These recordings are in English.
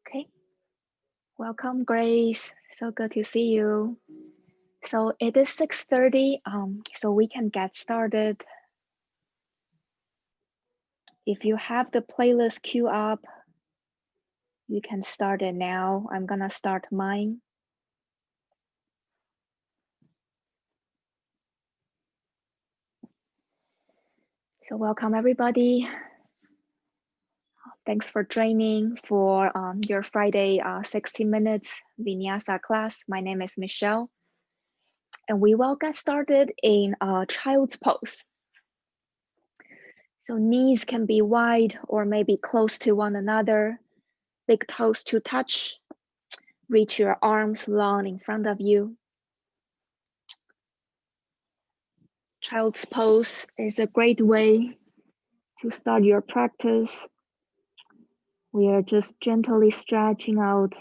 Okay. Welcome, Grace. So good to see you. So it is 6:30. So we can get started. If you have the playlist queue up, you can start it now. I'm gonna start mine. So welcome everybody. Thanks for joining for your Friday 60 minutes Vinyasa class. My name is Michelle, and we will get started in child's pose. So knees can be wide or maybe close to one another, big toes to touch. Reach your arms long in front of you. Child's pose is a great way to start your practice. We are just gently stretching out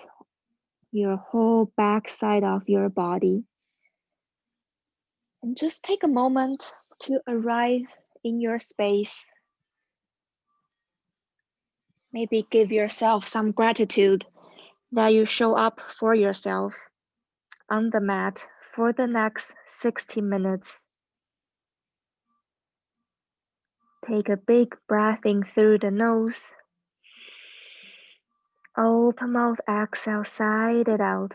your whole back side of your body. And just take a moment to arrive in your space. Maybe give yourself some gratitude that you show up for yourself on the mat for the next 60 minutes. Take a big breath in through the nose. Open mouth, exhale, side it out.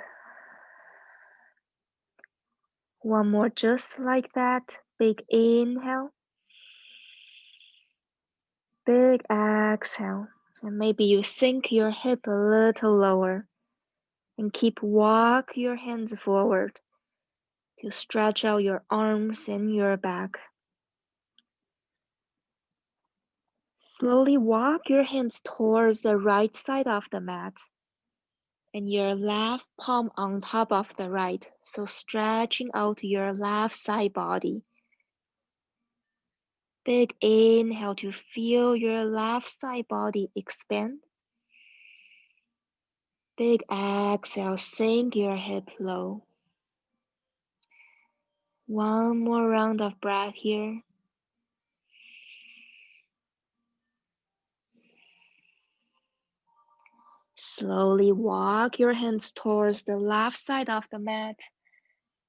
One more just like that. Big inhale. Big exhale. And maybe you sink your hip a little lower and walk your hands forward to stretch out your arms and your back. Slowly walk your hands towards the right side of the mat and your left palm on top of the right. So stretching out your left side body. Big inhale to feel your left side body expand. Big exhale, sink your hip low. One more round of breath here. Slowly walk your hands towards the left side of the mat.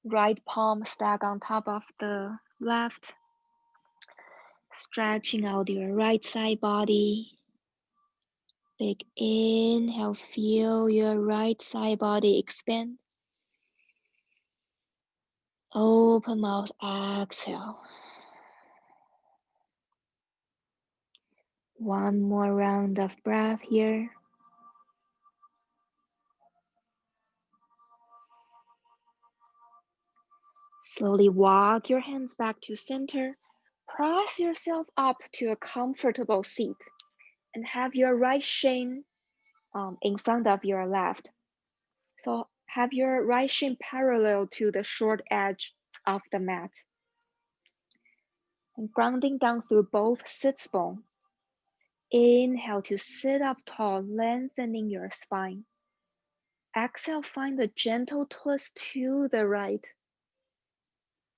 Right palm stack on top of the left. Stretching out your right side body. Big inhale, feel your right side body expand. Open mouth, exhale. One more round of breath here. Slowly walk your hands back to center. Press yourself up to a comfortable seat and have your right shin in front of your left. So have your right shin parallel to the short edge of the mat. And grounding down through both sits bone. Inhale to sit up tall, lengthening your spine. Exhale, find a gentle twist to the right.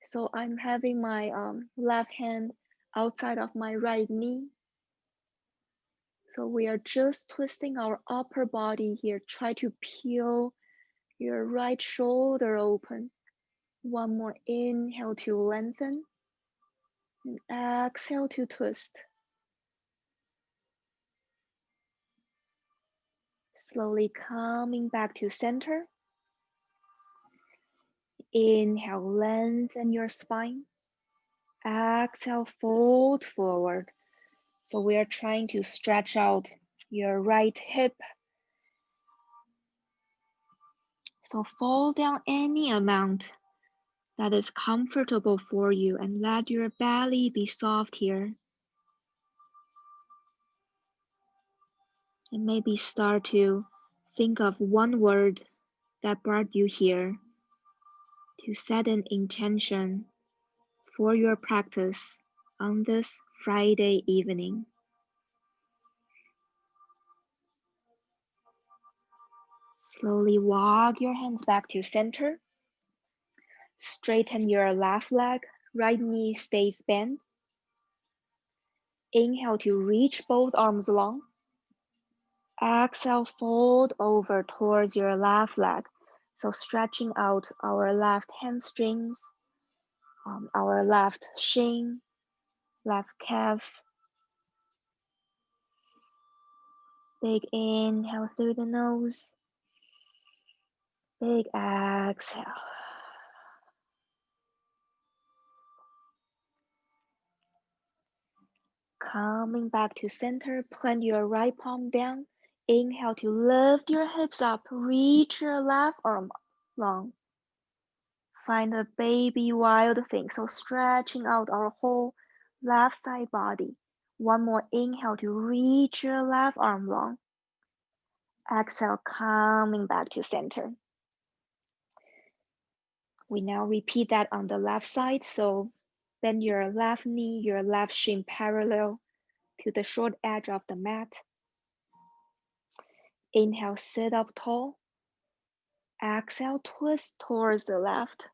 So I'm having my left hand outside of my right knee. So we are just twisting our upper body here. Try to peel your right shoulder open. One more inhale to lengthen. And exhale to twist. Slowly coming back to center. Inhale, lengthen your spine. Exhale, fold forward. So we are trying to stretch out your right hip. So fall down any amount that is comfortable for you and let your belly be soft here. And maybe start to think of one word that brought you here to set an intention for your practice on this Friday evening. Slowly walk your hands back to center. Straighten your left leg, right knee stays bent. Inhale to reach both arms long. Exhale, fold over towards your left leg. So stretching out our left hamstrings, our left shin, left calf. Big inhale through the nose. Big exhale. Coming back to center, plant your right palm down. Inhale to lift your hips up, reach your left arm long. Find a baby wild thing, so stretching out our whole left side body. One more inhale to reach your left arm long. Exhale, coming back to center. We now repeat that on the left side, so bend your left knee, your left shin parallel to the short edge of the mat. Inhale, sit up tall. Exhale, twist towards the left.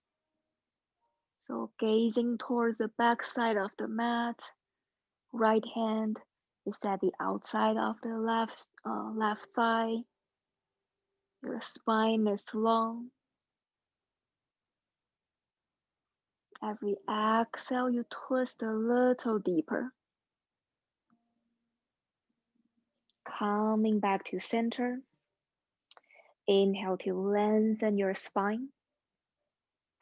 So gazing towards the back side of the mat. Right hand is at the outside of the left thigh. Your spine is long. Every exhale, you twist a little deeper. Coming back to center. Inhale to lengthen your spine.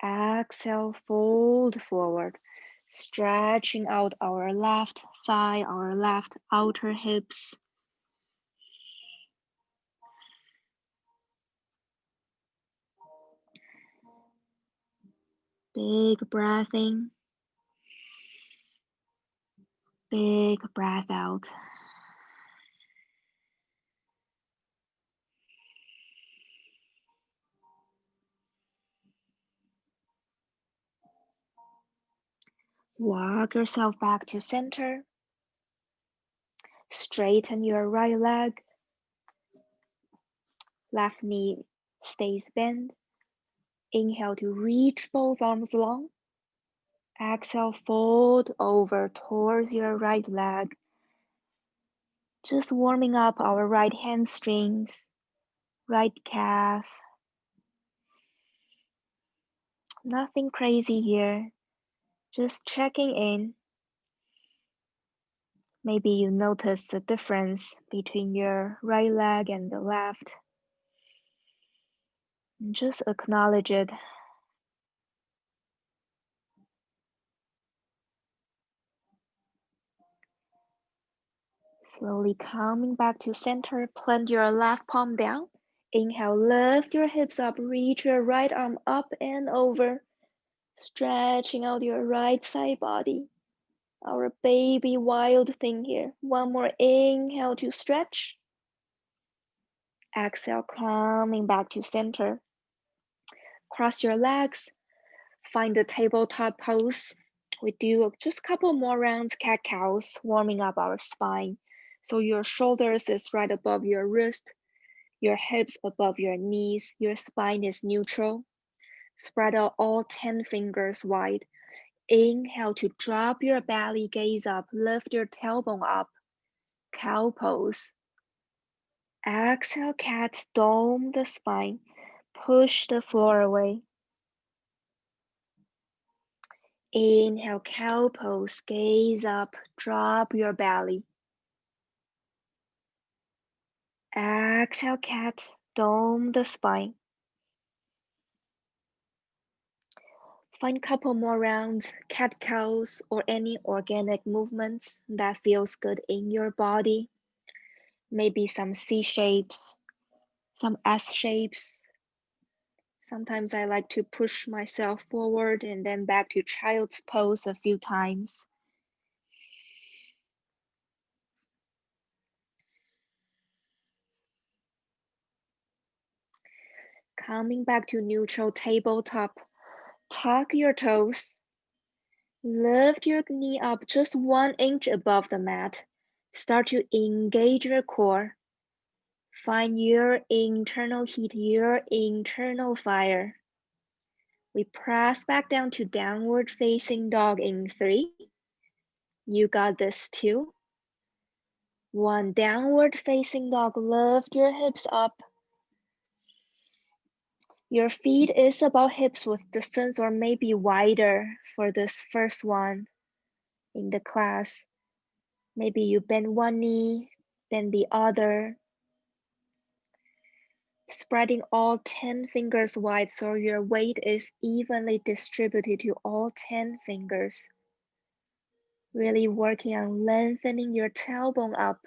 Exhale, fold forward, stretching out our left thigh, our left outer hips. Big breath in, big breath out. Walk yourself back to center. Straighten your right leg. Left knee stays bent. Inhale to reach both arms long. Exhale, fold over towards your right leg. Just warming up our right hamstrings, right calf. Nothing crazy here. Just checking in. Maybe you notice the difference between your right leg and the left. And just acknowledge it. Slowly coming back to center, plant your left palm down. Inhale, lift your hips up, reach your right arm up and over, stretching out your right side body. Our baby wild thing here. One more inhale to stretch. Exhale, coming back to center. Cross your legs, find the tabletop pose. We do just a couple more rounds, cat-cows, warming up our spine. So your shoulders is right above your wrist, your hips above your knees, your spine is neutral. Spread out all 10 fingers wide. Inhale to drop your belly, gaze up, lift your tailbone up, cow pose. Exhale, cat, dome the spine, push the floor away. Inhale, cow pose, gaze up, drop your belly. Exhale, cat, dome the spine. Find a couple more rounds, cat-cows, or any organic movements that feels good in your body. Maybe some C shapes, some S shapes. Sometimes I like to push myself forward and then back to child's pose a few times. Coming back to neutral tabletop, tuck your toes. Lift your knee up just 1 inch above the mat. Start to engage your core. Find your internal heat, your internal fire. We press back down to downward facing dog in 3. You got this too. One downward facing dog, lift your hips up. Your feet is about hips width distance or maybe wider for this first one in the class. Maybe you bend one knee, then the other. Spreading all 10 fingers wide so your weight is evenly distributed to all 10 fingers. Really working on lengthening your tailbone up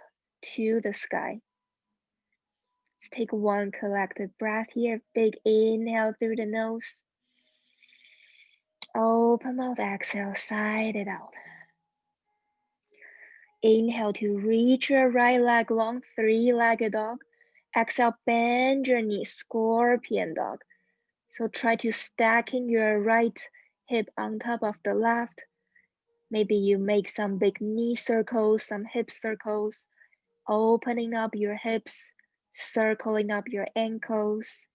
to the sky. Let's take one collective breath here. Big inhale through the nose. Open mouth, exhale, side it out. Inhale to reach your right leg long, three-legged dog. Exhale, bend your knee, scorpion dog. So try to stacking your right hip on top of the left. Maybe you make some big knee circles, some hip circles, opening up your hips, circling up your ankles.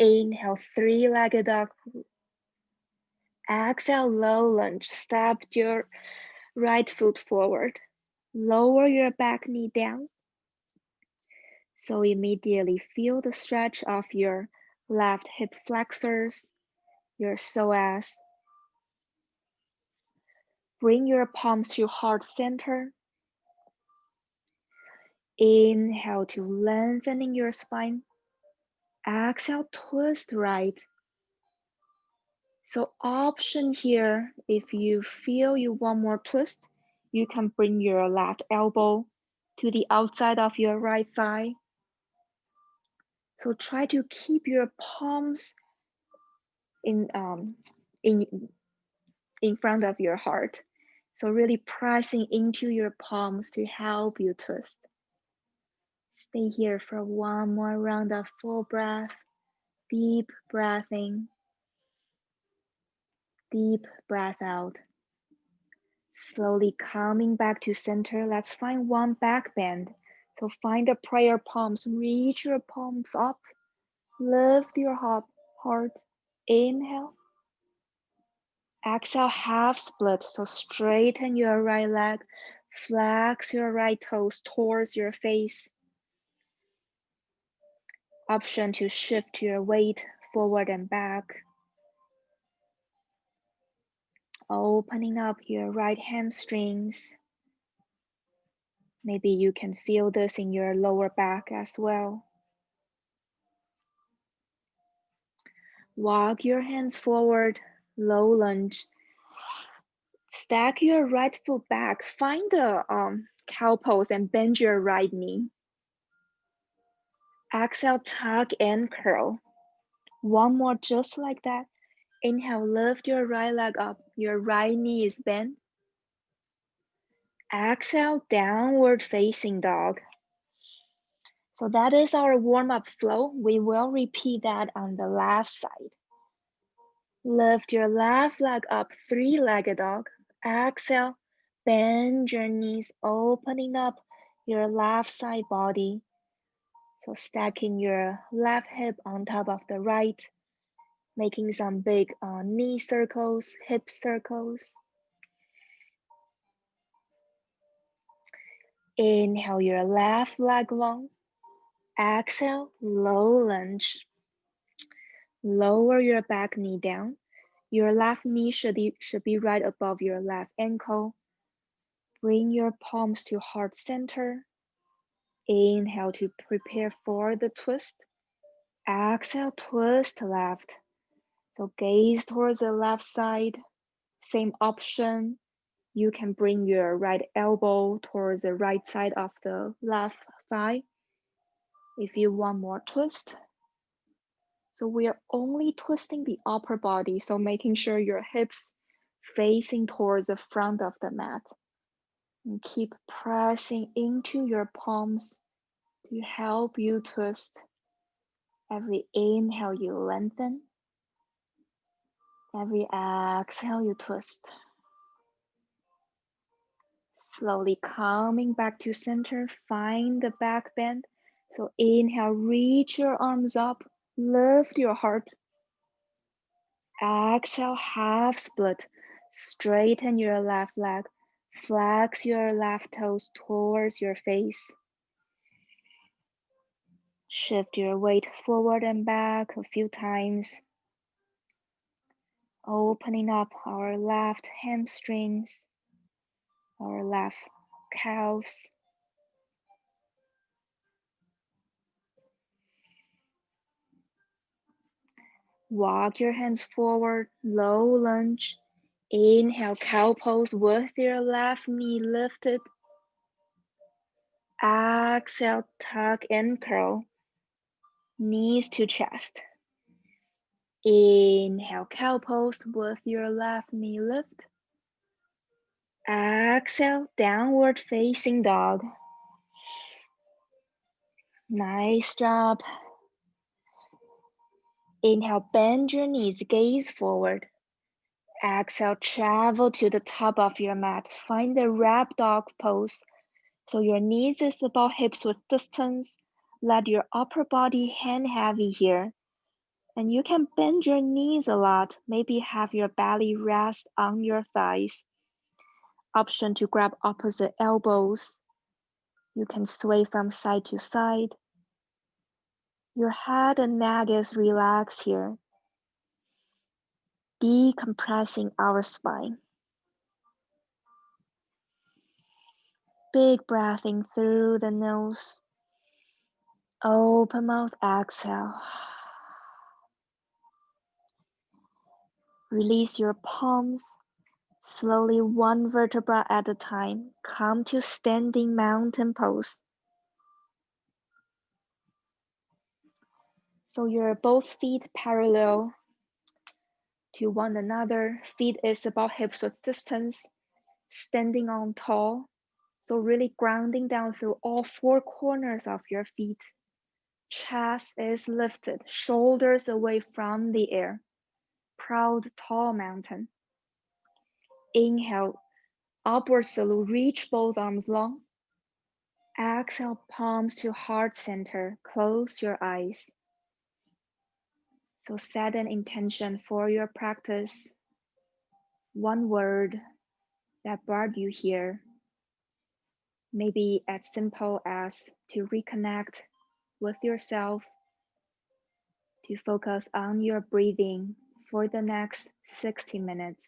Inhale, three-legged dog. Exhale, low lunge. Step your right foot forward. Lower your back knee down. So immediately feel the stretch of your left hip flexors, your psoas. Bring your palms to heart center. Inhale to lengthening your spine. Exhale, twist right. So option here, if you feel you want more twist, you can bring your left elbow to the outside of your right thigh. So try to keep your palms in front of your heart. So really pressing into your palms to help you twist. Stay here for one more round of full breath. Deep breath in, deep breath out. Slowly coming back to center. Let's find one back bend. So find the prayer palms, reach your palms up, lift your heart. Inhale. Exhale, half split. So straighten your right leg, flex your right toes towards your face. Option to shift your weight forward and back. Opening up your right hamstrings. Maybe you can feel this in your lower back as well. Walk your hands forward, low lunge. Stack your right foot back. Find the cow pose and bend your right knee. Exhale, tuck and curl. One more just like that. Inhale, lift your right leg up. Your right knee is bent. Exhale, downward facing dog. So that is our warm-up flow. We will repeat that on the left side. Lift your left leg up, three-legged dog. Exhale, bend your knees, opening up your left side body. So stacking your left hip on top of the right, making some big knee circles, hip circles. Inhale your left leg long. Exhale, low lunge. Lower your back knee down. Your left knee should be right above your left ankle. Bring your palms to heart center. Inhale to prepare for the twist. Exhale, twist left. So gaze towards the left side. Same option. You can bring your right elbow towards the right side of the left thigh if you want more twist. So we are only twisting the upper body, so making sure your hips facing towards the front of the mat. And keep pressing into your palms to help you twist. Every inhale you lengthen. Every exhale you twist. Slowly coming back to center, find the back bend. So inhale, reach your arms up, lift your heart. Exhale, half split. Straighten your left leg, Flex your left toes towards your face. Shift your weight forward and back a few times, opening up our left hamstrings, our left calves. Walk your hands forward, low lunge. Inhale, cow pose with your left knee lifted. Exhale, tuck and curl, knees to chest. Inhale, cow pose with your left knee lift. Exhale, downward facing dog. Nice job. Inhale, bend your knees, gaze forward. Exhale, travel to the top of your mat. Find the rap dog pose. So your knees is about hips width distance. Let your upper body hand heavy here. And you can bend your knees a lot. Maybe have your belly rest on your thighs. Option to grab opposite elbows. You can sway from side to side. Your head and neck is relaxed here. Decompressing our spine. Big breath in through the nose. Open mouth, exhale. Release your palms. Slowly, one vertebra at a time. Come to standing mountain pose. So your both feet parallel to one another. Feet is about hips width distance. Standing on tall. So really grounding down through all four corners of your feet. Chest is lifted, shoulders away from the air. Proud tall mountain. Inhale, upward salute, reach both arms long. Exhale, palms to heart center, close your eyes. So set an intention for your practice. One word that brought you here. Maybe as simple as to reconnect with yourself, to focus on your breathing for the next 60 minutes.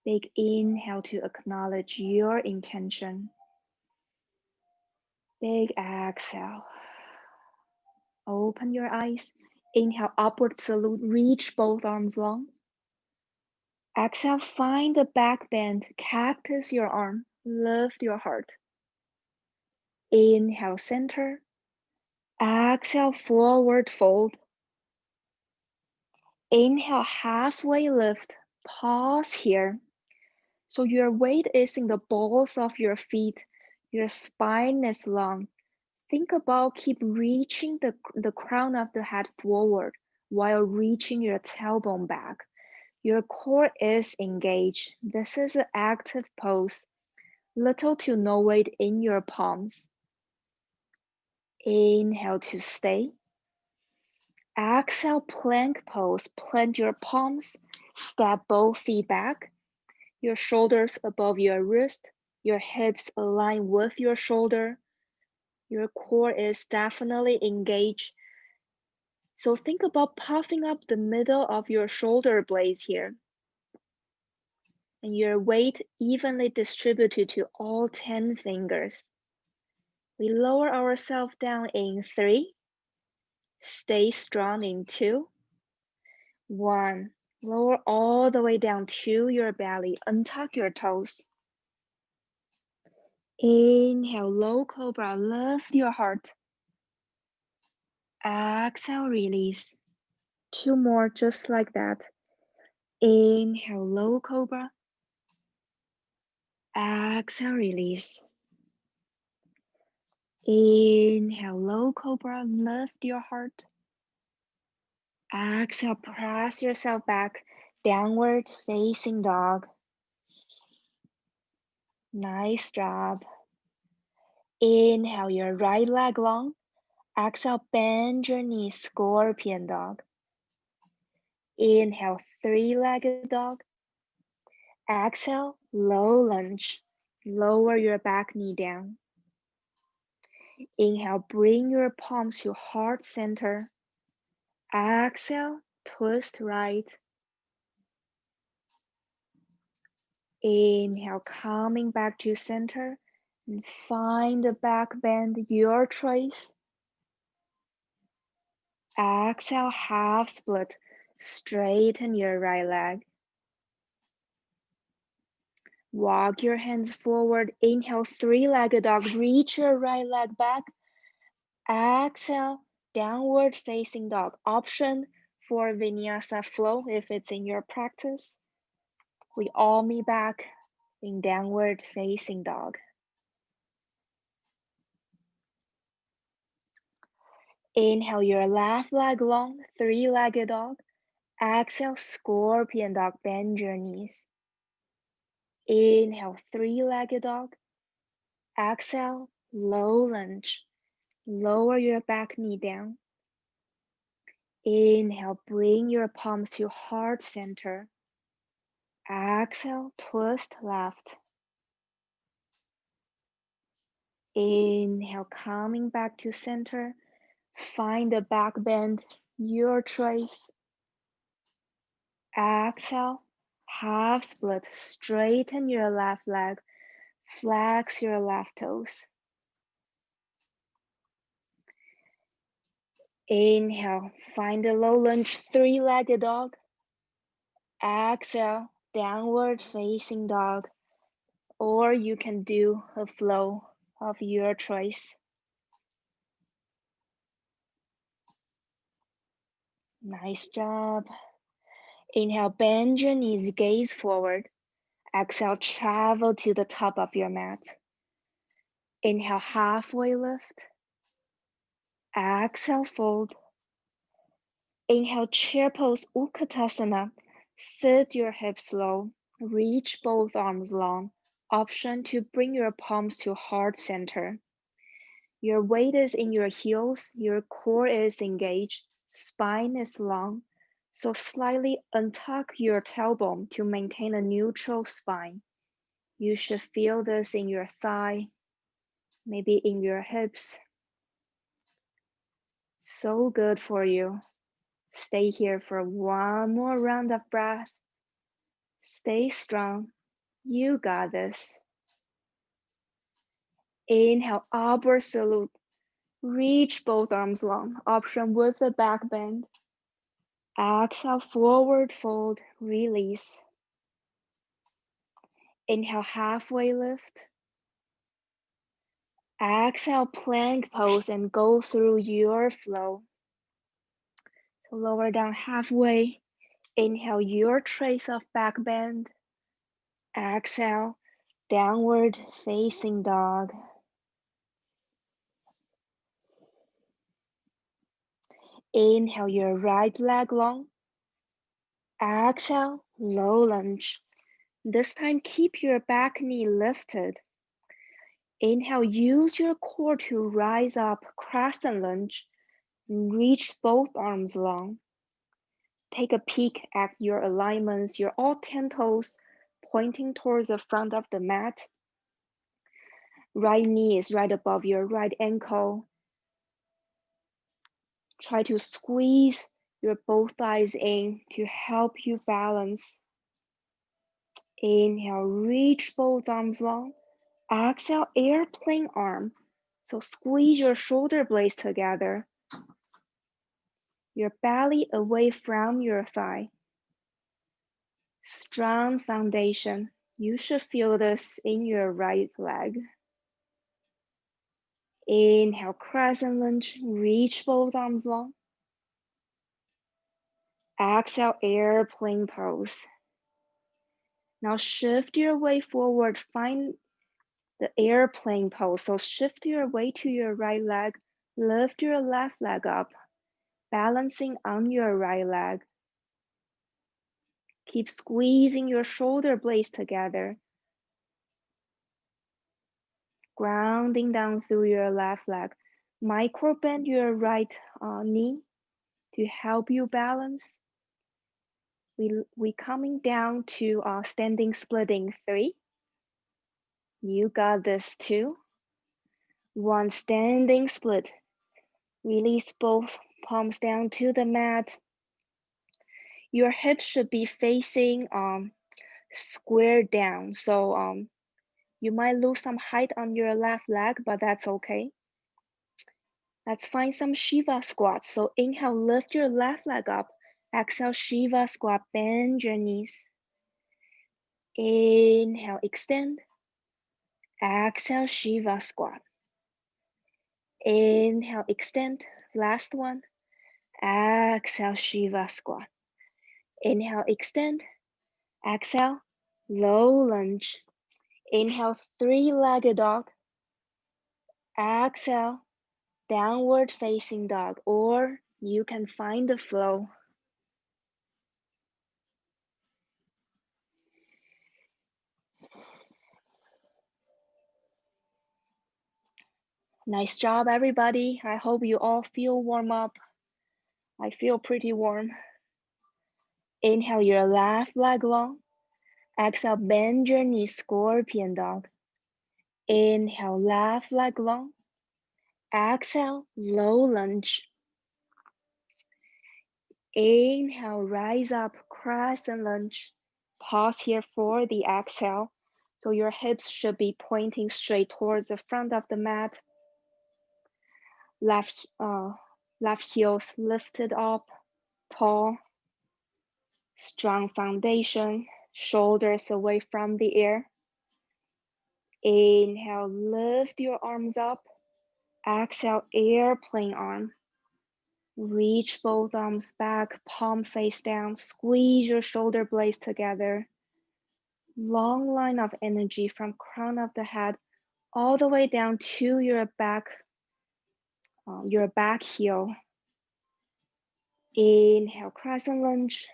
Big inhale to acknowledge your intention. Big exhale. Open your eyes. Inhale, upward salute, reach both arms long. Exhale, find the back bend, cactus your arm, lift your heart. Inhale, center. Exhale, forward fold. Inhale, halfway lift. Pause here. So your weight is in the balls of your feet. Your spine is long. Think about keep reaching the crown of the head forward while reaching your tailbone back. Your core is engaged. This is an active pose. Little to no weight in your palms. Inhale to stay. Exhale, plank pose. Plant your palms. Step both feet back. Your shoulders above your wrist. Your hips align with your shoulder. Your core is definitely engaged. So think about puffing up the middle of your shoulder blades here. And your weight evenly distributed to all 10 fingers. We lower ourselves down in 3. Stay strong in 2. 1. Lower all the way down to your belly. Untuck your toes. Inhale, low cobra, lift your heart. Exhale, release. 2 more, just like that. Inhale, low cobra. Exhale, release. Inhale, low cobra, lift your heart. Exhale, press yourself back, downward facing dog. Nice job. Inhale, your right leg long. Exhale, bend your knees, scorpion dog. Inhale, 3-legged dog. Exhale, low lunge. Lower your back knee down. Inhale, bring your palms to heart center. Exhale, twist right. Inhale, coming back to center and find the back bend, your choice. Exhale, half split. Straighten your right leg. Walk your hands forward. Inhale, three-legged dog. Reach your right leg back. Exhale, downward facing dog. Option for vinyasa flow if it's in your practice. We all meet back in downward facing dog. Inhale your left leg long, three-legged dog. Exhale, scorpion dog. Bend your knees. Inhale, three-legged dog. Exhale, low lunge. Lower your back knee down. Inhale, bring your palms to heart center. Exhale, twist left. Inhale, coming back to center. Find the back bend, your choice. Exhale, half split. Straighten your left leg. Flex your left toes. Inhale, find a low lunge, three-legged dog. Exhale, downward facing dog. Or you can do a flow of your choice. Nice job. Inhale, bend your knees, gaze forward. Exhale, travel to the top of your mat. Inhale, halfway lift. Exhale, fold. Inhale, chair pose, Utkatasana. Sit your hips low. Reach both arms long. Option to bring your palms to heart center. Your weight is in your heels. Your core is engaged. Spine is long. So slightly untuck your tailbone to maintain a neutral spine. You should feel this in your thigh, maybe in your hips. So good for you. Stay here for one more round of breath. Stay strong. You got this. Inhale, upward salute. Reach both arms long. Option with the back bend. Exhale, forward fold, release. Inhale, halfway lift. Exhale, plank pose and go through your flow. So lower down halfway. Inhale, your trace of back bend. Exhale, downward facing dog. Inhale your right leg long. Exhale, low lunge. This time keep your back knee lifted. Inhale, use your core to rise up, crescent lunge. Reach both arms long. Take a peek at your alignments, your all 10 toes pointing towards the front of the mat. Right knee is right above your right ankle. Try to squeeze your both thighs in to help you balance. Inhale, reach both arms long. Exhale, airplane arm. So squeeze your shoulder blades together. Your belly away from your thigh. Strong foundation. You should feel this in your right leg. Inhale, crescent lunge. Reach both arms long. Exhale, airplane pose. Now shift your weight forward. Find the airplane pose. So shift your weight to your right leg. Lift your left leg up, balancing on your right leg. Keep squeezing your shoulder blades together. Grounding down through your left leg. Micro bend your right knee to help you balance. We coming down to standing split in 3. You got this too. 1 standing split. Release both palms down to the mat. Your hips should be facing square down. So you might lose some height on your left leg, but that's okay. Let's find some Shiva squats. So inhale, lift your left leg up. Exhale, Shiva squat, bend your knees. Inhale, extend. Exhale, Shiva squat. Inhale, extend. Last one. Exhale, Shiva squat. Inhale, extend. Exhale, low lunge. Inhale, 3-legged dog. Exhale, downward facing dog, or you can find the flow. Nice job, everybody. I hope you all feel warm up. I feel pretty warm. Inhale your left leg long. Exhale, bend your knees, scorpion dog. Inhale, left leg long. Exhale, low lunge. Inhale, rise up, crescent lunge. Pause here for the exhale. So your hips should be pointing straight towards the front of the mat. Left heels lifted up, tall. Strong foundation, shoulders away from the air. Inhale, lift your arms up. Exhale, airplane arm. Reach both arms back, palm face down. Squeeze your shoulder blades together. Long line of energy from crown of the head all the way down to your back heel. Inhale, crescent lunge.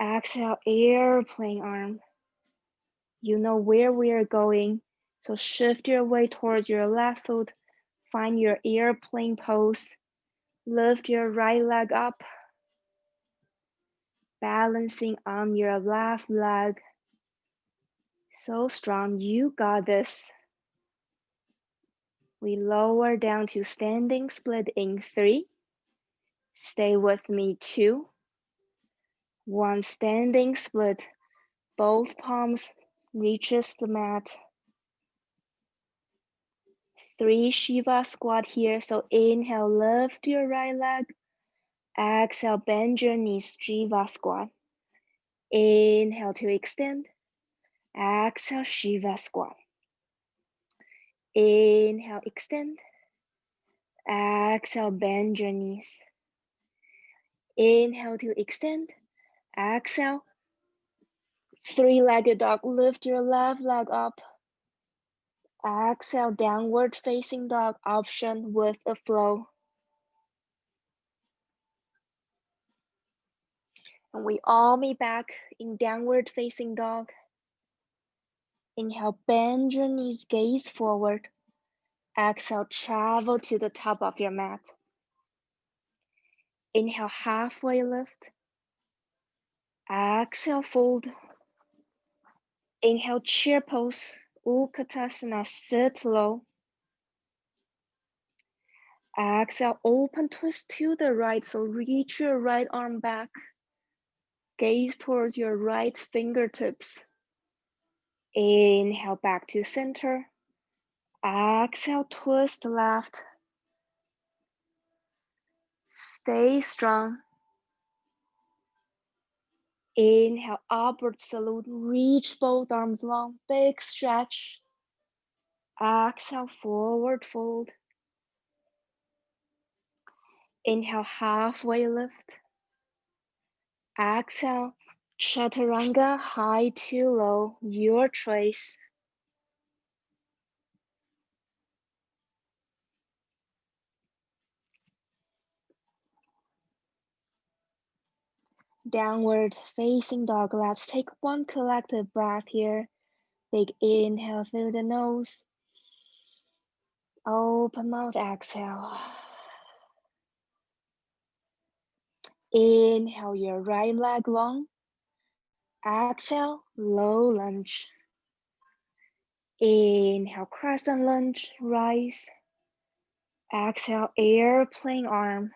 Exhale, airplane arm. You know where we are going, so shift your weight towards your left foot. Find your airplane pose. Lift your right leg up, balancing on your left leg. So strong, you got this. We lower down to standing split in 3. Stay with me, 2. 1 standing split. Both palms reaches the mat. 3 Shiva squat here. So inhale, lift your right leg. Exhale, bend your knees, Shiva squat. Inhale to extend. Exhale, Shiva squat. Inhale, extend. Exhale, bend your knees. Inhale to extend. Exhale, 3-legged dog. Lift your left leg up. Exhale, downward facing dog option with a flow. And we all meet back in downward facing dog. Inhale, bend your knees, gaze forward. Exhale, travel to the top of your mat. Inhale, halfway lift. Exhale, fold. Inhale, chair pose. Utkatasana, sit low. Exhale, open twist to the right. So reach your right arm back. Gaze towards your right fingertips. Inhale, back to center. Exhale, twist left. Stay strong. Inhale, upward salute. Reach both arms long, big stretch. Exhale, forward fold. Inhale, halfway lift. Exhale, chaturanga, high to low, your choice. Downward facing dog. Let's take 1 collective breath here. Big inhale through the nose. Open mouth, exhale. Inhale your right leg long. Exhale, low lunge. Inhale, crescent lunge, rise. Exhale, airplane arm.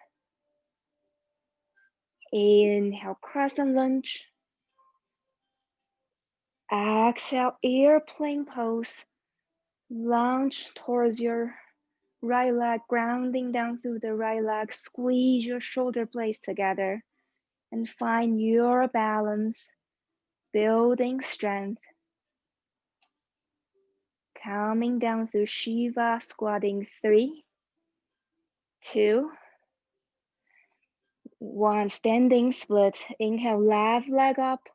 Inhale, crescent lunge. Exhale, airplane pose. Lunge towards your right leg, grounding down through the right leg. Squeeze your shoulder blades together and find your balance, building strength. Coming down through Shiva, squatting 3, 2, 1. Standing split. Inhale, left leg up.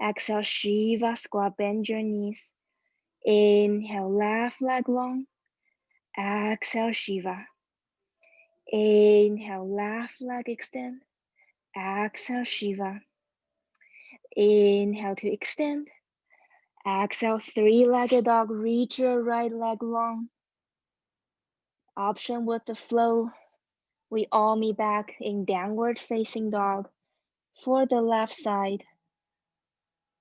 Exhale, Shiva, squat, bend your knees. Inhale, left leg long. Exhale, Shiva. Inhale, left leg extend. Exhale, Shiva. Inhale to extend. Exhale, three-legged dog. Reach your right leg long. Option with the flow. We all meet back in downward facing dog for the left side.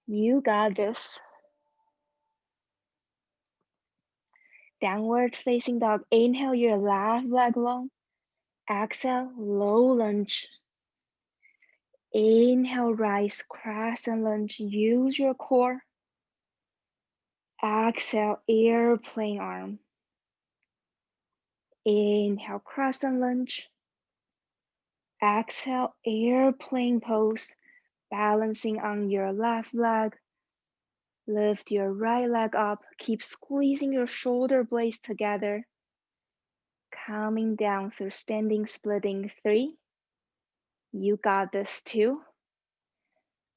You got this. Downward facing dog. Inhale your left leg long. Exhale, low lunge. Inhale, rise, crescent lunge. Use your core. Exhale, airplane arm. Inhale, crescent lunge. Exhale, airplane pose. Balancing on your left leg. Lift your right leg up. Keep squeezing your shoulder blades together. Coming down through standing splitting 3. You got this 2.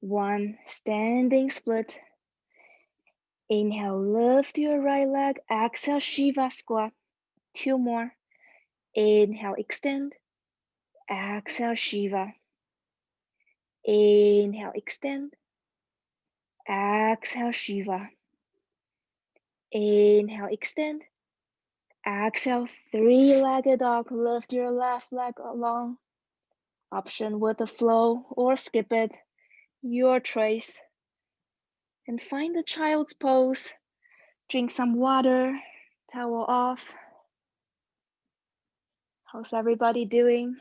1. Standing split. Inhale, lift your right leg. Exhale, Shiva squat. 2 more. Inhale, extend. Exhale, Shiva. Inhale, extend. Exhale, Shiva. Inhale, extend. Exhale, three-legged dog. Lift your left leg along. Option with the flow or skip it. Your choice. And find the child's pose. Drink some water. Towel off. How's everybody doing?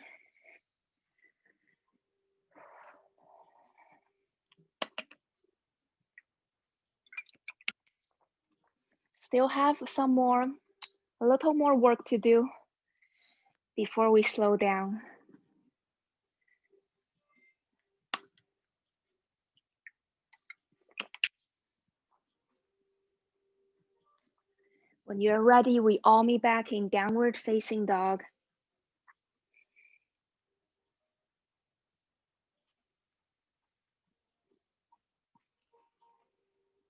Still have a little more work to do before we slow down. When you're ready, we all meet back in downward facing dog.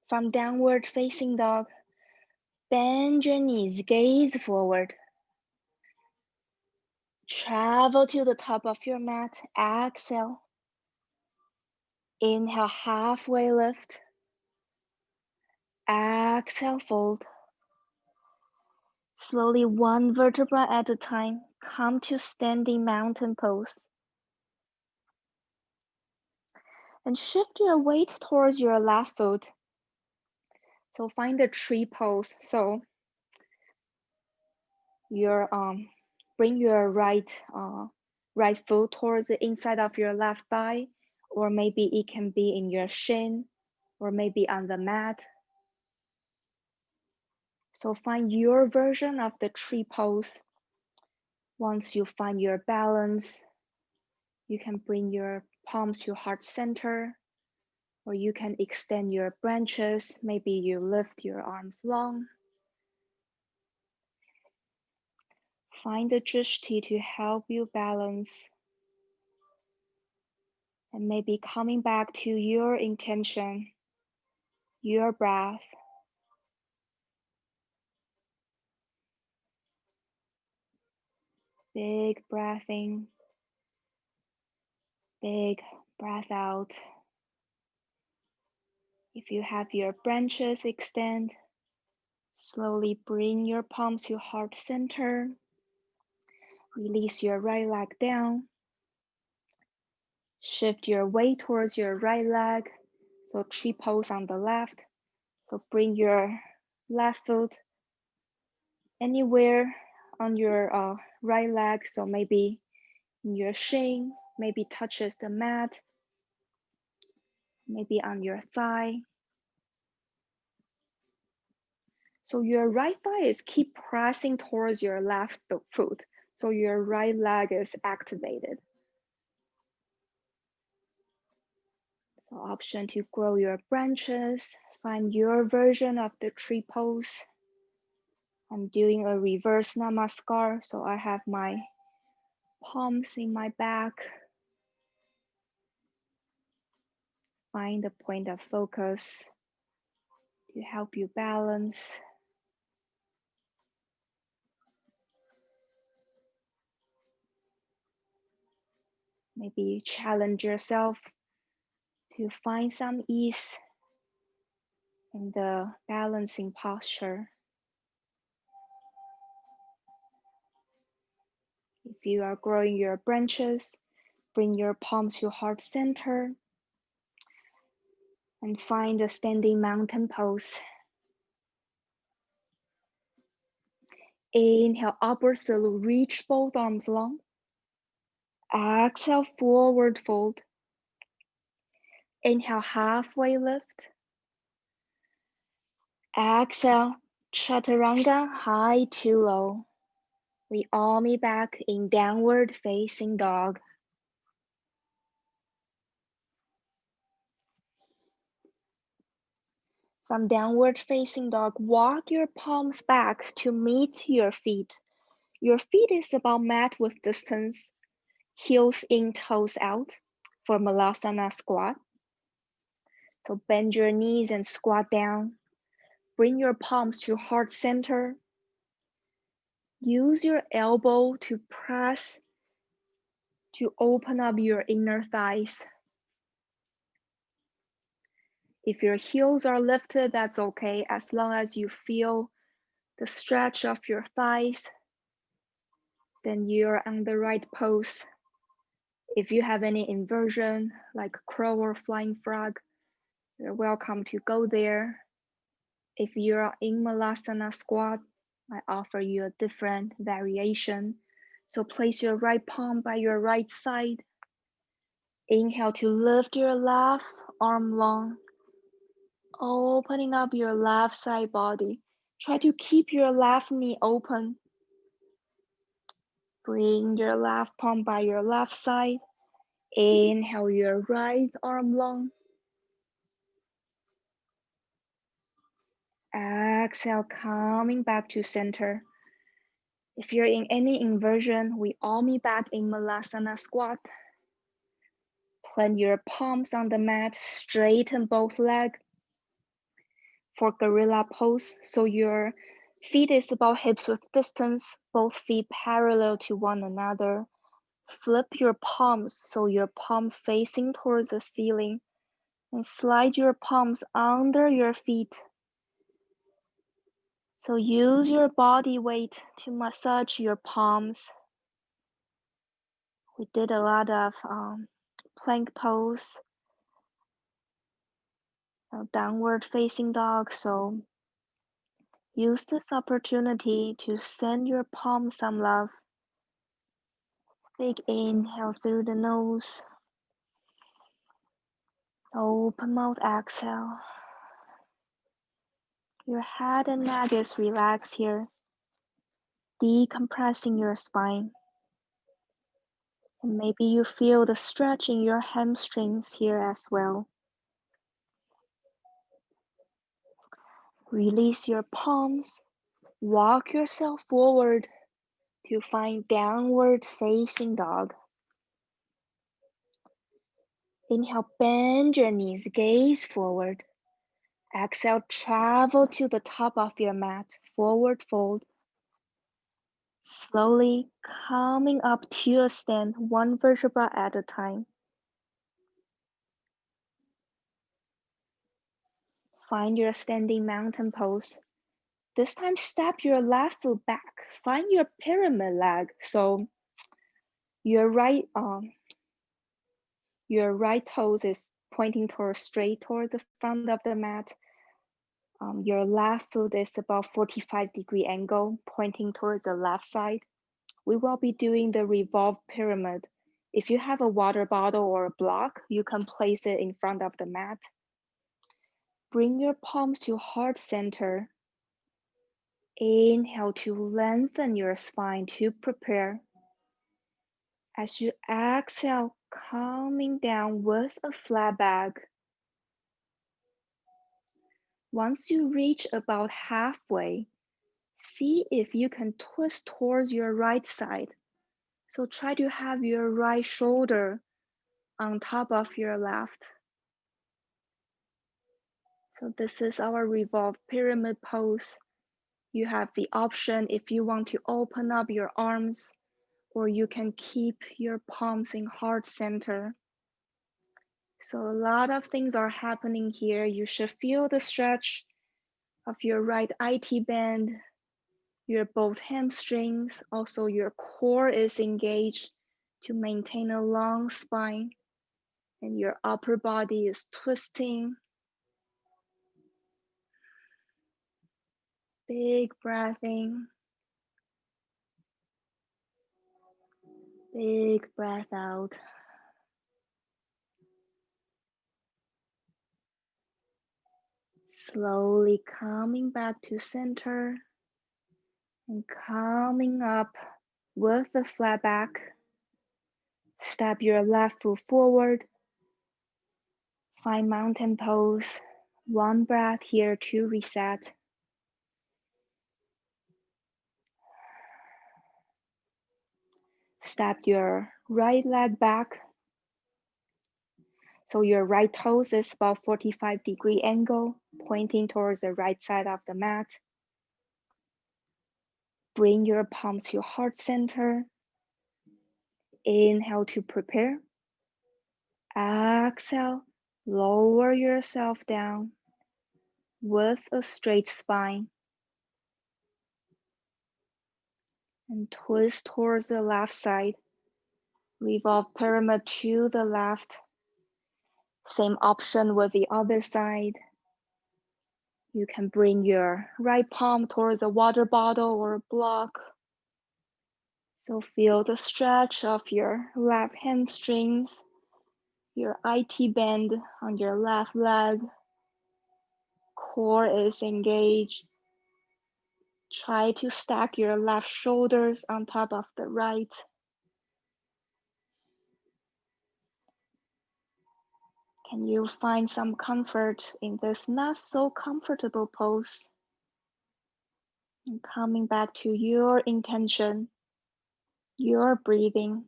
From downward facing dog, bend your knees, gaze forward. Travel to the top of your mat, exhale. Inhale, halfway lift. Exhale, fold. Slowly, one vertebra at a time, come to standing mountain pose. And shift your weight towards your left foot. So find the tree pose. So bring your right foot towards the inside of your left thigh, or maybe it can be in your shin, or maybe on the mat. So find your version of the tree pose. Once you find your balance, you can bring your palms to heart center, or you can extend your branches. Maybe you lift your arms long. Find the drishti to help you balance. And maybe coming back to your intention, your breath. Big breath in, big breath out. If you have your branches extend, slowly bring your palms to heart center. Release your right leg down. Shift your weight towards your right leg. So tree pose on the left. So bring your left foot anywhere on your right leg. So maybe in your shin, maybe touches the mat, maybe on your thigh. So your right thigh is keep pressing towards your left foot. So your right leg is activated. So option to grow your branches, find your version of the tree pose. I'm doing a reverse namaskar, so I have my palms in my back. Find the point of focus to help you balance. Maybe challenge yourself to find some ease in the balancing posture. If you are growing your branches, bring your palms to heart center and find a standing mountain pose. Inhale, upward salute, reach both arms long. Exhale, forward fold. Inhale, halfway lift. Exhale, chaturanga, high to low. We all meet back in downward facing dog. From downward facing dog, walk your palms back to meet your feet. Your feet is about mat width distance, heels in, toes out for Malasana squat. So bend your knees and squat down. Bring your palms to heart center. Use your elbow to press to open up your inner thighs. If your heels are lifted, that's okay, as long as you feel the stretch of your thighs, then you're on the right pose. If you have any inversion, like crow or flying frog, you're welcome to go there. If you're in Malasana squat, I offer you a different variation. So place your right palm by your right side. Inhale to lift your left arm long, opening up your left side body. Try to keep your left knee open. Bring your left palm by your left side. Inhale your right arm long. Exhale, coming back to center. If you're in any inversion, we all meet back in Malasana squat. Plant your palms on the mat, straighten both legs for gorilla pose. So your feet is about hips width distance, both feet parallel to one another. Flip your palms so your palm facing towards the ceiling and slide your palms under your feet. So use your body weight to massage your palms. We did a lot of plank pose, downward facing dog. So use this opportunity to send your palms some love. Big inhale through the nose. Open mouth, exhale. Your head and neck is relaxed here, decompressing your spine. And maybe you feel the stretch in your hamstrings here as well. Release your palms. Walk yourself forward to find downward facing dog. Inhale, bend your knees, gaze forward. Exhale, travel to the top of your mat, forward fold. Slowly coming up to a stand, one vertebra at a time. Find your standing mountain pose. This time, step your left foot back. Find your pyramid leg. So your right arm, Your right toes is pointing straight toward the front of the mat. Your left foot is about 45-degree angle, pointing towards the left side. We will be doing the revolved pyramid. If you have a water bottle or a block, you can place it in front of the mat. Bring your palms to heart center. Inhale to lengthen your spine to prepare. As you exhale, coming down with a flat back. Once you reach about halfway, see if you can twist towards your right side. So try to have your right shoulder on top of your left. So this is our revolved pyramid pose. You have the option if you want to open up your arms, or you can keep your palms in heart center. So a lot of things are happening here. You should feel the stretch of your right IT band, your both hamstrings, also your core is engaged to maintain a long spine, and your upper body is twisting. Big breath in, big breath out. Slowly coming back to center and coming up with a flat back. Step your left foot forward. Find mountain pose. One breath here to reset. Step your right leg back. So your right toes is about 45-degree angle, pointing towards the right side of the mat. Bring your palms to heart center. Inhale to prepare. Exhale, lower yourself down with a straight spine. And twist towards the left side. Revolve pyramid to the left. Same option with the other side. You can bring your right palm towards a water bottle or a block. So feel the stretch of your left hamstrings, your IT band on your left leg. Core is engaged. Try to stack your left shoulders on top of the right. Can you find some comfort in this not so comfortable pose? And coming back to your intention, your breathing.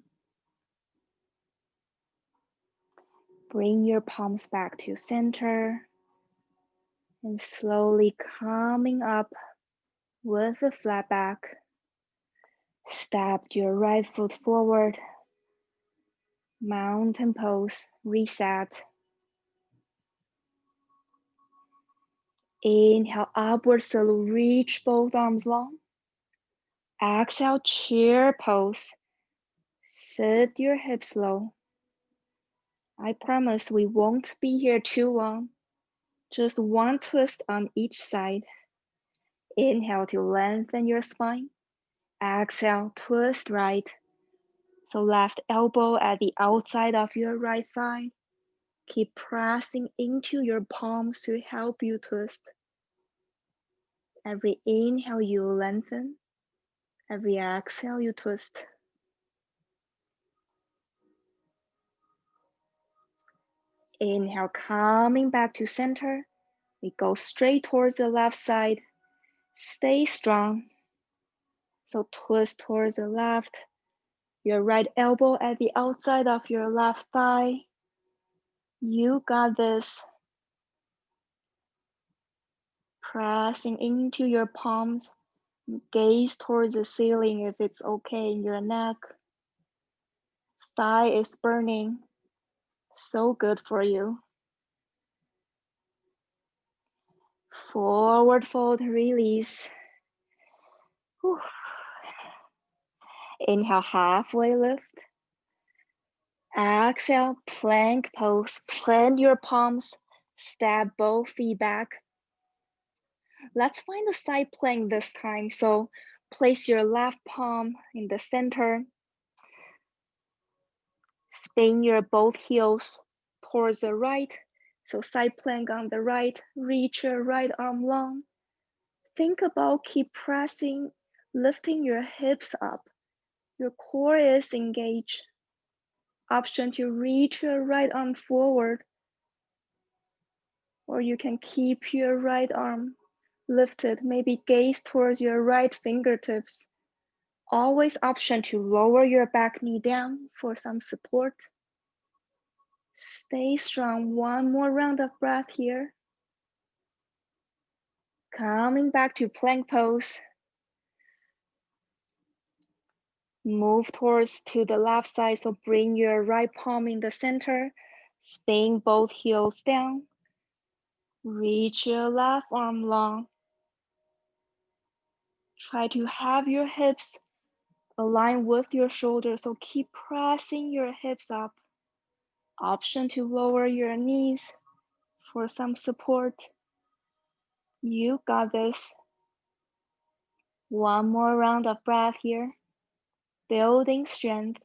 Bring your palms back to center and slowly coming up with a flat back. Step your right foot forward. Mountain pose, reset. Inhale, upward salute, reach both arms long. Exhale, chair pose. Sit your hips low. I promise we won't be here too long. Just one twist on each side. Inhale to lengthen your spine. Exhale, twist right. So left elbow at the outside of your right thigh. Keep pressing into your palms to help you twist. Every inhale you lengthen. Every exhale you twist. Inhale, coming back to center. We go straight towards the left side. Stay strong. So twist towards the left. Your right elbow at the outside of your left thigh. You got this. Pressing into your palms. Gaze towards the ceiling if it's okay in your neck. Thigh is burning. So good for you. Forward fold, release. Whew. Inhale, halfway lift. Exhale, plank pose. Plant your palms, step both feet back. Let's find a side plank this time. So place your left palm in the center. Spin your both heels towards the right. So side plank on the right. Reach your right arm long. Think about keep pressing, lifting your hips up. Your core is engaged. Option to reach your right arm forward, or you can keep your right arm lifted, maybe gaze towards your right fingertips. Always option to lower your back knee down for some support. Stay strong. One more round of breath here. Coming back to plank pose. Move towards to the left side, so bring your right palm in the center. Spin both heels down. Reach your left arm long. Try to have your hips align with your shoulders, so keep pressing your hips up. Option to lower your knees for some support. You got this. One more round of breath here. Building strength.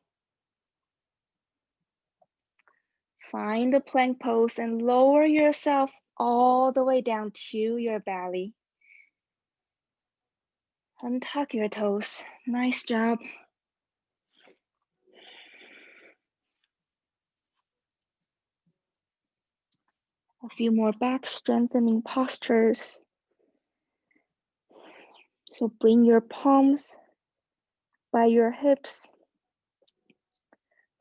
Find the plank pose and lower yourself all the way down to your belly. Untuck your toes. Nice job. A few more back strengthening postures. So bring your palms by your hips.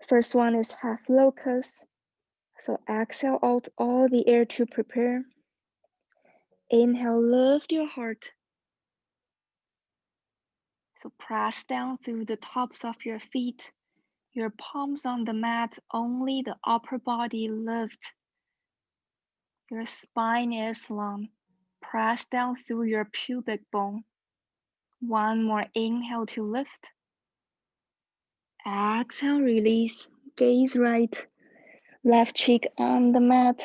First one is half locust. So exhale out all the air to prepare. Inhale, lift your heart. So press down through the tops of your feet. Your palms on the mat, only the upper body lift. Your spine is long. Press down through your pubic bone. One more inhale to lift. Exhale, release. Gaze right. Left cheek on the mat.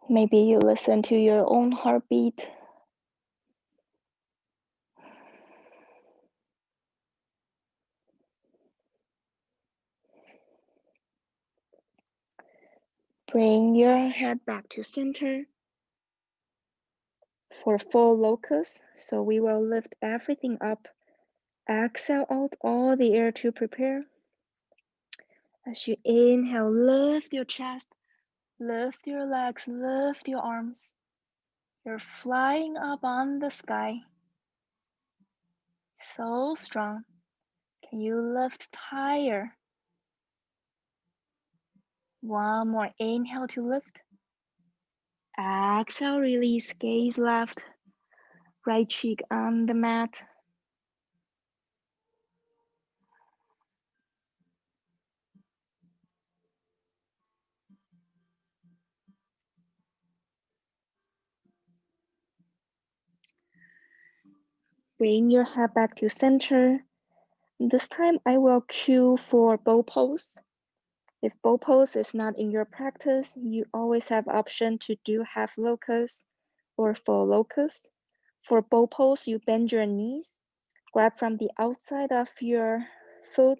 Maybe you listen to your own heartbeat. Bring your head back to center for full locust. So we will lift everything up. Exhale out all the air to prepare. As you inhale, lift your chest, lift your legs, lift your arms. You're flying up on the sky. So strong. Can you lift higher? One more inhale to lift. Exhale, release, gaze left, right cheek on the mat. Bring your head back to center. This time I will cue for bow pose. If bow pose is not in your practice, you always have option to do half locust or full locust. For bow pose, you bend your knees, grab from the outside of your foot.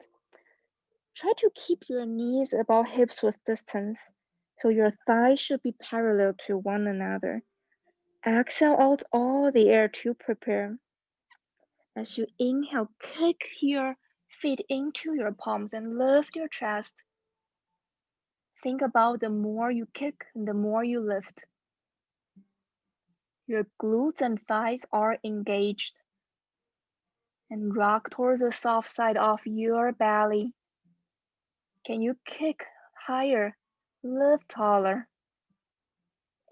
Try to keep your knees about hips width distance, so your thighs should be parallel to one another. Exhale out all the air to prepare. As you inhale, kick your feet into your palms and lift your chest. Think about the more you kick, the more you lift. Your glutes and thighs are engaged. And rock towards the soft side of your belly. Can you kick higher? Lift taller.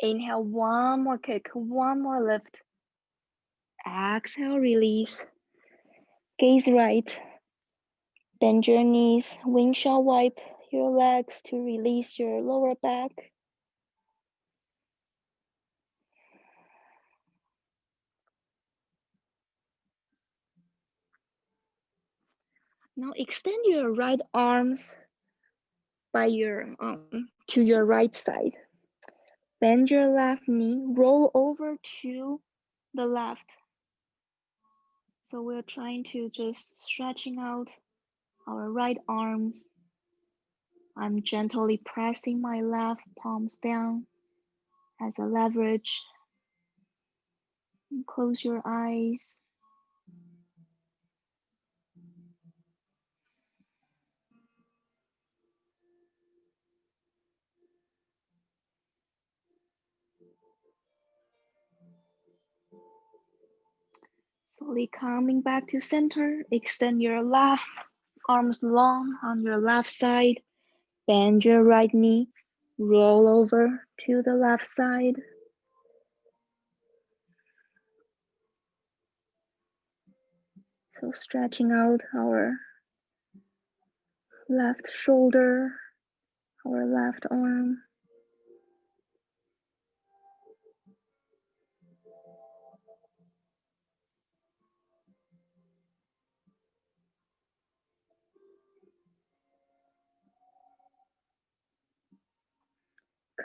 Inhale, one more kick, one more lift. Exhale, release. Gaze right. Bend your knees. Windshield wipe your legs to release your lower back. Now extend your right arms by your to your right side. Bend your left knee, roll over to the left. So we're trying to just stretching out our right arms. I'm gently pressing my left palms down as a leverage. And close your eyes. Slowly coming back to center. Extend your left arms long on your left side. Bend your right knee. Roll over to the left side. So stretching out our left shoulder, our left arm.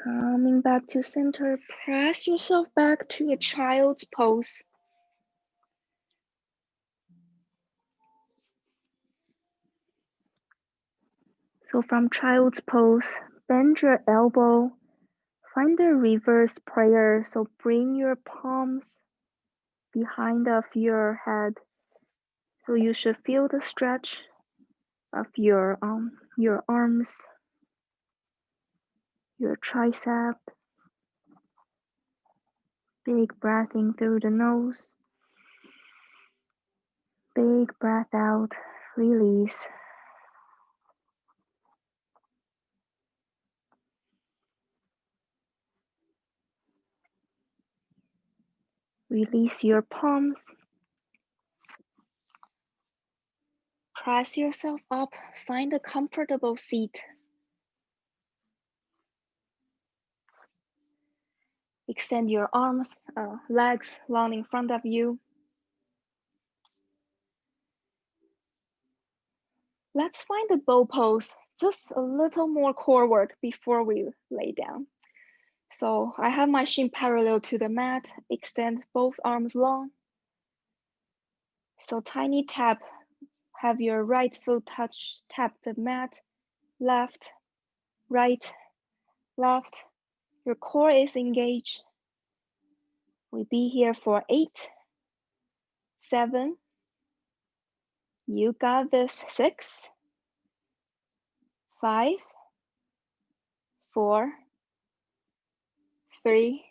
Coming back to center, press yourself back to a child's pose. So from child's pose, bend your elbow, find the reverse prayer. So bring your palms behind of your head. So you should feel the stretch of your arms, your tricep. Big breath in through the nose. Big breath out, release. Release your palms. Press yourself up, find a comfortable seat. Extend your arms, legs long in front of you. Let's find the bow pose, just a little more core work before we lay down. So I have my shin parallel to the mat, extend both arms long. So tiny tap, have your right foot tap the mat, left, right, left. Your core is engaged. We be here for 8, 7, you got this, 6, 5, 4, 3,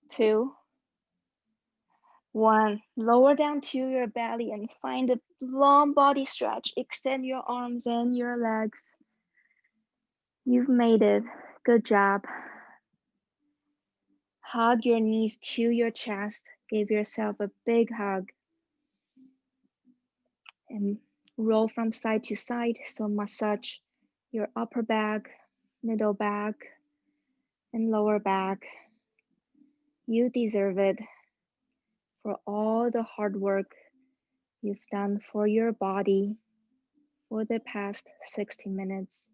2, 1. Lower down to your belly and find a long body stretch. Extend your arms and your legs. You've made it. Good job. Hug your knees to your chest. Give yourself a big hug. And roll from side to side. So massage your upper back, middle back, and lower back. You deserve it for all the hard work you've done for your body for the past 60 minutes.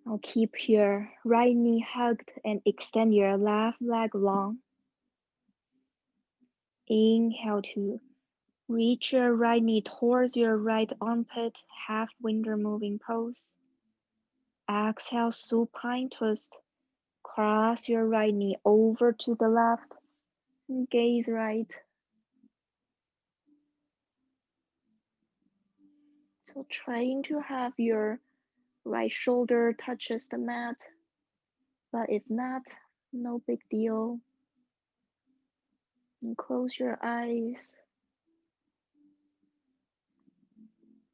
Now keep your right knee hugged and extend your left leg long. Inhale to reach your right knee towards your right armpit, half window moving pose. Exhale, supine twist. Cross your right knee over to the left. Gaze right. So trying to have your right shoulder touches the mat, but if not, no big deal. And close your eyes.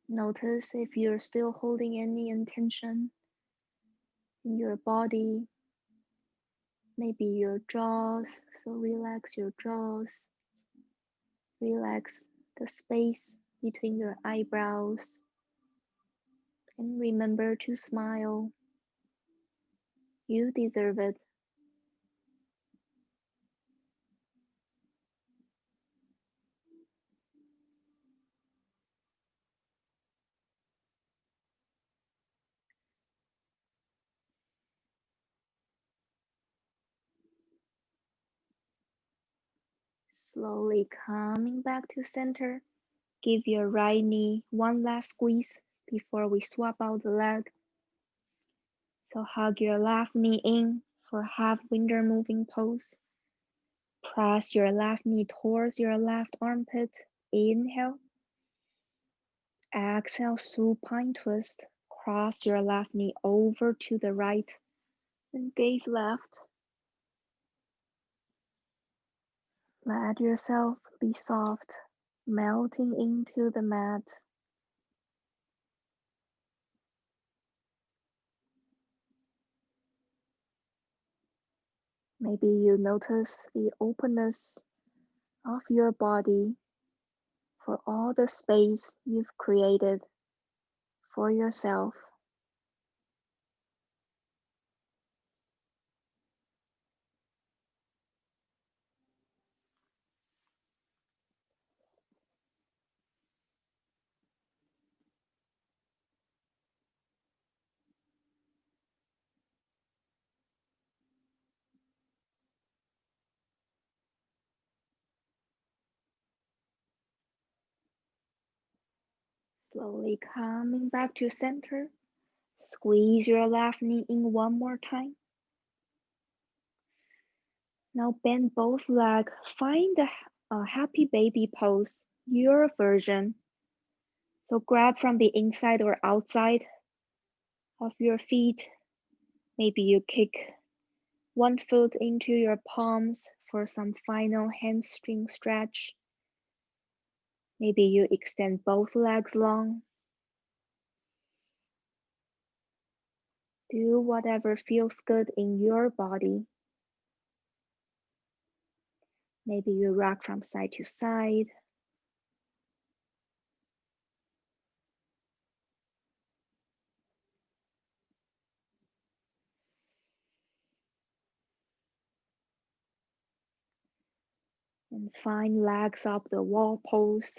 Notice if you're still holding any intention in your body, maybe your jaws, so relax your jaws, relax the space between your eyebrows, and remember to smile. You deserve it. Slowly coming back to center. Give your right knee one last squeeze before we swap out the leg. So hug your left knee in for half window moving pose. Press your left knee towards your left armpit. Inhale. Exhale, supine twist. Cross your left knee over to the right and gaze left. Let yourself be soft, melting into the mat. Maybe you notice the openness of your body for all the space you've created for yourself. Slowly coming back to center. Squeeze your left knee in one more time. Now bend both legs. Find a happy baby pose, your version. So grab from the inside or outside of your feet. Maybe you kick one foot into your palms for some final hamstring stretch. Maybe you extend both legs long. Do whatever feels good in your body. Maybe you rock from side to side. And find legs up the wall pose.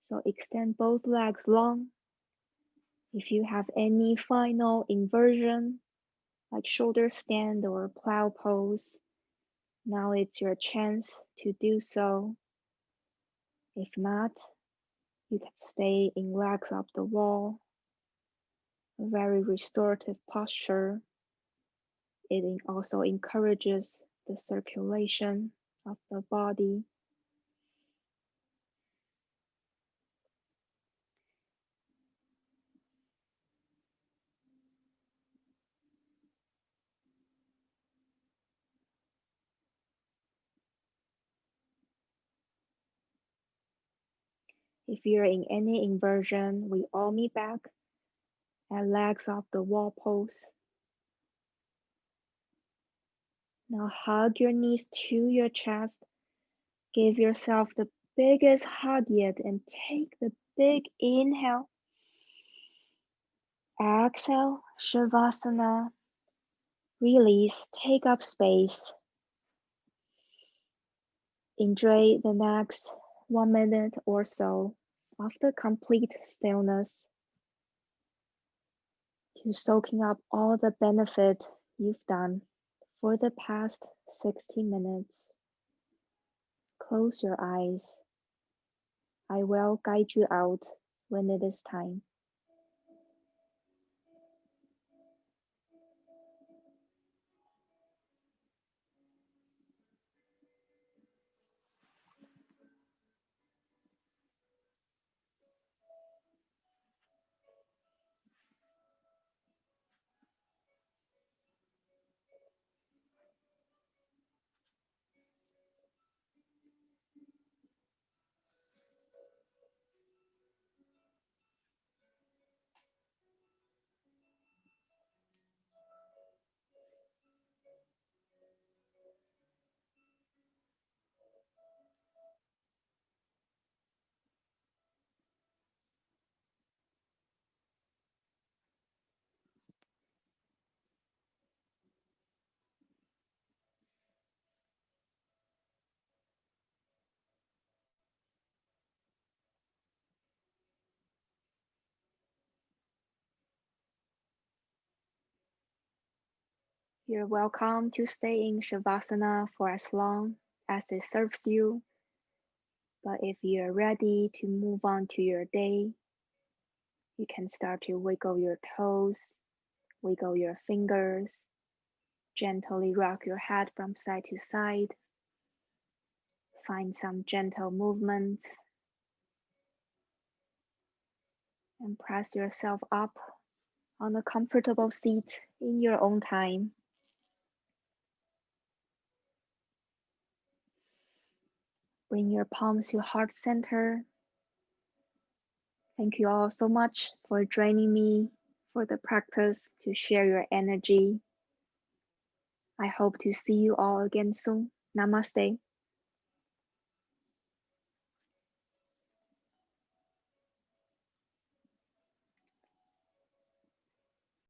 So extend both legs long. If you have any final inversion, like shoulder stand or plow pose, now it's your chance to do so. If not, you can stay in legs up the wall, a very restorative posture. It also encourages the circulation of the body. If you're in any inversion, we all meet back at legs up the wall pose. Now hug your knees to your chest. Give yourself the biggest hug yet and take the big inhale. Exhale, Shavasana. Release, take up space. Enjoy the next 1 minute or so of the complete stillness to soaking up all the benefit you've done for the past 60 minutes. Close your eyes. I will guide you out when it is time. You're welcome to stay in Shavasana for as long as it serves you. But if you're ready to move on to your day, you can start to wiggle your toes, wiggle your fingers, gently rock your head from side to side. Find some gentle movements and press yourself up on a comfortable seat in your own time. Bring your palms to heart center. Thank you all so much for joining me for the practice to share your energy. I hope to see you all again soon. Namaste.